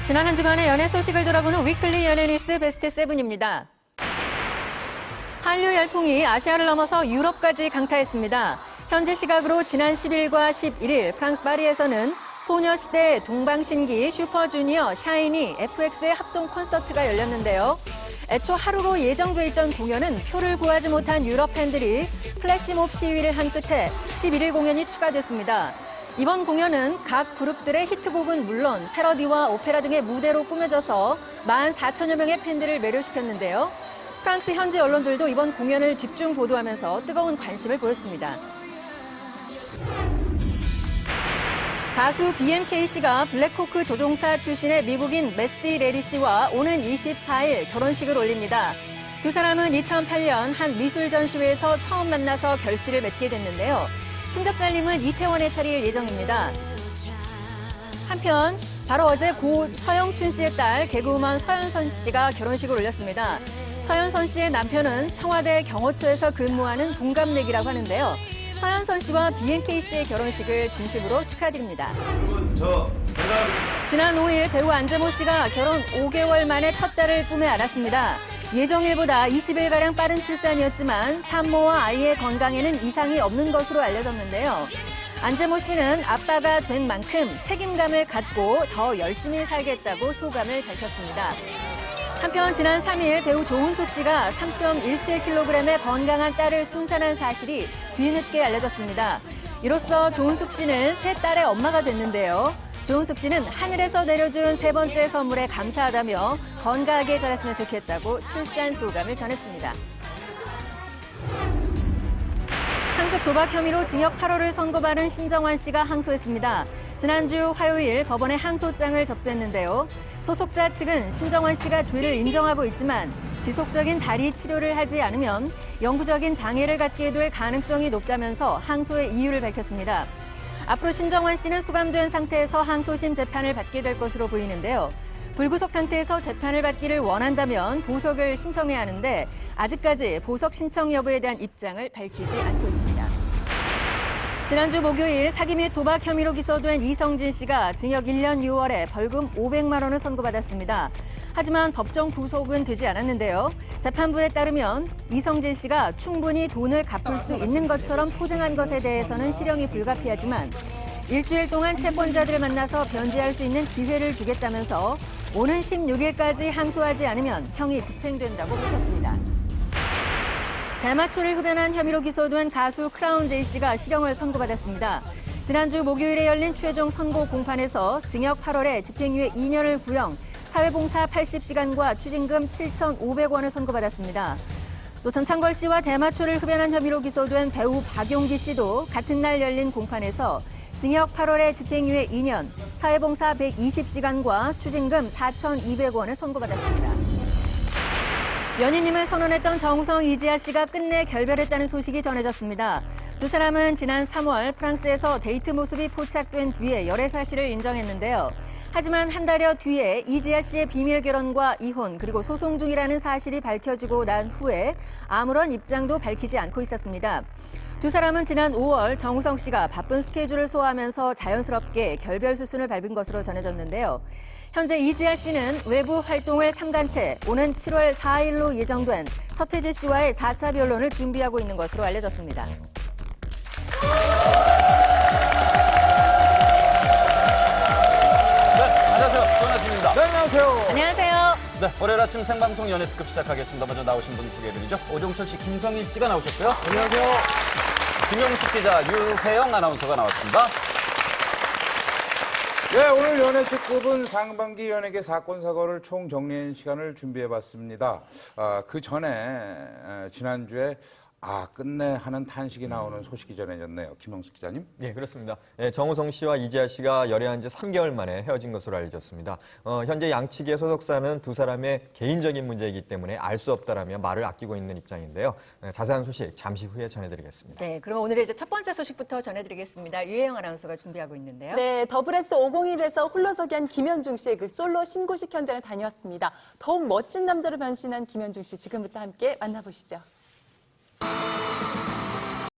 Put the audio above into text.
지난 한 주간의 연예 소식을 돌아보는 위클리 연예 뉴스 베스트 7입니다. 한류 열풍이 아시아를 넘어서 유럽까지 강타했습니다. 현지 시각으로 지난 10일과 11일 프랑스 파리에서는 소녀시대, 동방신기, 슈퍼주니어, 샤이니, FX의 합동 콘서트가 열렸는데요. 애초 하루로 예정돼 있던 공연은 표를 구하지 못한 유럽 팬들이 플래시몹 시위를 한 끝에 11일 공연이 추가됐습니다. 이번 공연은 각 그룹들의 히트곡은 물론 패러디와 오페라 등의 무대로 꾸며져서 14,000여 명의 팬들을 매료시켰는데요. 프랑스 현지 언론들도 이번 공연을 집중 보도하면서 뜨거운 관심을 보였습니다. 가수 BMK씨가 블랙호크 조종사 출신의 미국인 매시 레리 씨와 오는 24일 결혼식을 올립니다. 두 사람은 2008년 한 미술 전시회에서 처음 만나서 결실을 맺게 됐는데요. 신접살림은 이태원에 차릴 예정입니다. 한편 바로 어제 고 서영춘 씨의 딸 개그우먼 서연선 씨가 결혼식을 올렸습니다. 서연선 씨의 남편은 청와대 경호처에서 근무하는 동갑내기라고 하는데요. 서연선 씨와 BNK 씨의 결혼식을 진심으로 축하드립니다. 지난 5일 배우 안재모 씨가 결혼 5개월 만에 첫 딸을 꿈에 안았습니다. 예정일보다 20일가량 빠른 출산이었지만 산모와 아이의 건강에는 이상이 없는 것으로 알려졌는데요. 안재모 씨는 아빠가 된 만큼 책임감을 갖고 더 열심히 살겠다고 소감을 밝혔습니다. 한편 지난 3일 배우 조은숙 씨가 3.17kg의 건강한 딸을 순산한 사실이 뒤늦게 알려졌습니다. 이로써 조은숙 씨는 새 딸의 엄마가 됐는데요. 조은숙 씨는 하늘에서 내려준 세 번째 선물에 감사하다며 건강하게 자랐으면 좋겠다고 출산 소감을 전했습니다. 상습 도박 혐의로 징역 8월을 선고받은 신정환 씨가 항소했습니다. 지난주 화요일 법원에 항소장을 접수했는데요. 소속사 측은 신정환 씨가 죄를 인정하고 있지만 지속적인 다리 치료를 하지 않으면 영구적인 장애를 갖게 될 가능성이 높다면서 항소의 이유를 밝혔습니다. 앞으로 신정환 씨는 수감된 상태에서 항소심 재판을 받게 될 것으로 보이는데요. 불구속 상태에서 재판을 받기를 원한다면 보석을 신청해야 하는데 아직까지 보석 신청 여부에 대한 입장을 밝히지 않고 있습니다. 지난주 목요일 사기 및 도박 혐의로 기소된 이성진 씨가 징역 1년 6월에 벌금 500만 원을 선고받았습니다. 하지만 법정 구속은 되지 않았는데요. 재판부에 따르면 이성진 씨가 충분히 돈을 갚을 수 있는 것처럼 포장한 것에 대해서는 실형이 불가피하지만 일주일 동안 채권자들을 만나서 변제할 수 있는 기회를 주겠다면서 오는 16일까지 항소하지 않으면 형이 집행된다고 밝혔습니다. 대마초를 흡연한 혐의로 기소된 가수 크라운 제이 씨가 실형을 선고받았습니다. 지난주 목요일에 열린 최종 선고 공판에서 징역 8월에 집행유예 2년을 구형, 사회봉사 80시간과 추징금 7,500원을 선고받았습니다. 또 전창걸 씨와 대마초를 흡연한 혐의로 기소된 배우 박용기 씨도 같은 날 열린 공판에서 징역 8월에 집행유예 2년, 사회봉사 120시간과 추징금 4,200원을 선고받았습니다. 연인임을 선언했던 정우성, 이지아 씨가 끝내 결별했다는 소식이 전해졌습니다. 두 사람은 지난 3월 프랑스에서 데이트 모습이 포착된 뒤에 열애 사실을 인정했는데요. 하지만 한 달여 뒤에 이지아 씨의 비밀 결혼과 이혼 그리고 소송 중이라는 사실이 밝혀지고 난 후에 아무런 입장도 밝히지 않고 있었습니다. 두 사람은 지난 5월 정우성 씨가 바쁜 스케줄을 소화하면서 자연스럽게 결별 수순을 밟은 것으로 전해졌는데요. 현재 이지아 씨는 외부 활동을 삼간 채 오는 7월 4일로 예정된 서태지 씨와의 4차 변론을 준비하고 있는 것으로 알려졌습니다. 안녕하세요. 조은아씨입니다. 네, 안녕하세요. 안녕하세요. 네, 월요일 아침 생방송 연예 특급 시작하겠습니다. 먼저 나오신 분 소개해드리죠. 오종철 씨, 김성일 씨가 나오셨고요. 안녕하세요. 김영숙 기자, 유혜영 아나운서가 나왔습니다. 네, 오늘 연예 특급은 상반기 연예계 사건 사고를 총정리한 시간을 준비해봤습니다. 그 전에 지난주에 끝내 하는 탄식이 나오는 소식이 전해졌네요. 김영숙 기자님. 네, 그렇습니다. 정우성 씨와 이지아 씨가 열애한 지 3개월 만에 헤어진 것으로 알려졌습니다. 현재 양측의 소속사는 두 사람의 개인적인 문제이기 때문에 알 수 없다라며 말을 아끼고 있는 입장인데요. 자세한 소식 잠시 후에 전해드리겠습니다. 네, 그럼 오늘의 이제 첫 번째 소식부터 전해드리겠습니다. 유혜영 아나운서가 준비하고 있는데요. 네, 더블S 501에서 홀로서기 한 김현중 씨의 그 솔로 신고식 현장을 다녀왔습니다. 더욱 멋진 남자로 변신한 김현중 씨 지금부터 함께 만나보시죠.